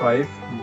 5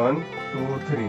1 2 3.